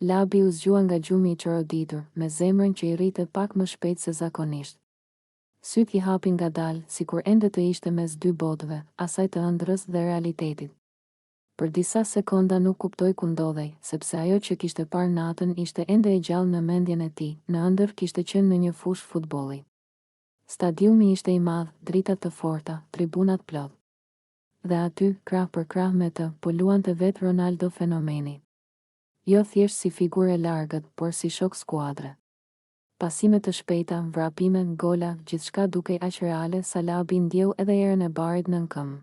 Labi u zgjua nga gjumi i çoroditur, me zemrën që i rritë pak më shpejt se zakonisht. Syt i hapin ngadalë, sikur ende të ishte mes dy botëve, asaj të ëndrrës dhe realitetit. Për disa sekonda nuk kuptoi ku ndodhej, sepse ajo që kishte parë natën ishte ende e gjallë në mendjen e tij, në ëndër kishte qenë në një fushë futbolli. Stadiumi ishte i madh, dritat të forta, tribunat plot. Dhe aty, krah për krah me të, po luante vetë Ronaldo fenomeni. Jo thjesht si figurë e largët, por si shok skuadre. Pasime të shpejta, vrapime, gola, gjithçka dukej aq reale sa Labi ndjeu edhe erën e barit nën këmbë.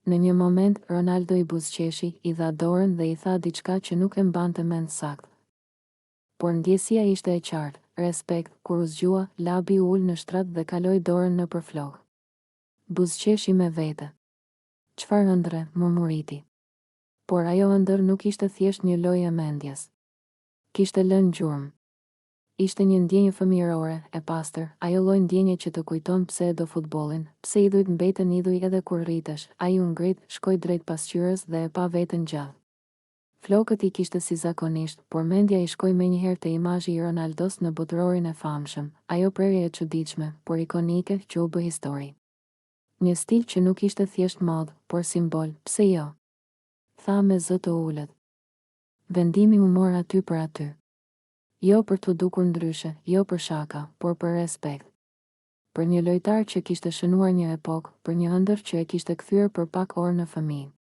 Në një moment, Ronaldo i buzëqeshi, i dha dorën dhe i tha diçka që nuk e mbante mend saktë. Por ndjesia ishte e qartë, respekt. Kur u zgjua, Labi u ul në shtrat dhe kaloi dorën nëpër flokë. Buzëqeshi me vete. Çfarë ëndre, murmuriti. Por ajo ëndër nuk ishte thjesht një lojë e mendjes. Kishte lënë gjurmë. Ishte një ndjenjë fëmijërore, e pastër, ajo lloj ndjenje që të kujton pse e do futbollin, pse idhujt mbeten idhuj edhe kur rritesh. Ai u ngrit, shkoi drejt pasqyrës dhe e pa veten gjallë. Flokët i kishte si zakonisht, por mendja i shkoi menjëherë te imazhi i Ronaldos në botërorin e famshëm, ajo prerje e çuditshme, por ikonike që u bë histori. Një stil që nuk ishte thjesht modë, por simbol, pse jo? Tha me zë të ulët. Vendimi u mor aty për aty. Jo për të dukur ndryshe, jo për shaka, por për respekt. Për një lojtar që kishte shënuar një epokë, për një ëndër që e kishte kthyer për pak orë në fëmijë.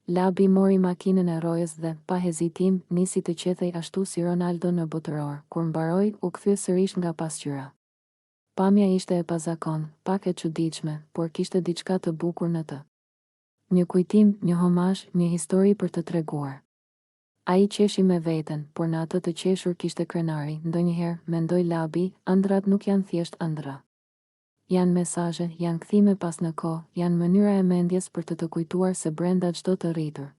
Labi mori makinën e rojës dhe, pa hezitim, nisi të qethej ashtu si Ronaldo në botëror. Kur mbaroi, u kthye sërish nga pasqyra. Pamja ishte e pazakon, pak e çuditshme, por kishte diçka të bukur në të. Një kujtim, një homazh, një histori për të treguar. Ai qeshi me veten, por në atë të qeshur kishte krenari. Ndonjëherë, mendoi Labi, ëndrat nuk janë thjesht ëndra. Janë mesazhe, janë kthime pas në kohë, janë mënyra e mendjes për të kujtuar se brenda çdo të rritur,